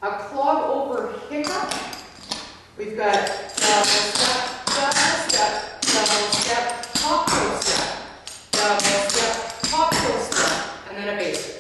a clog over hiccup. We've got double step, double step, hop toe step, double step, hop toe step, and then a basic.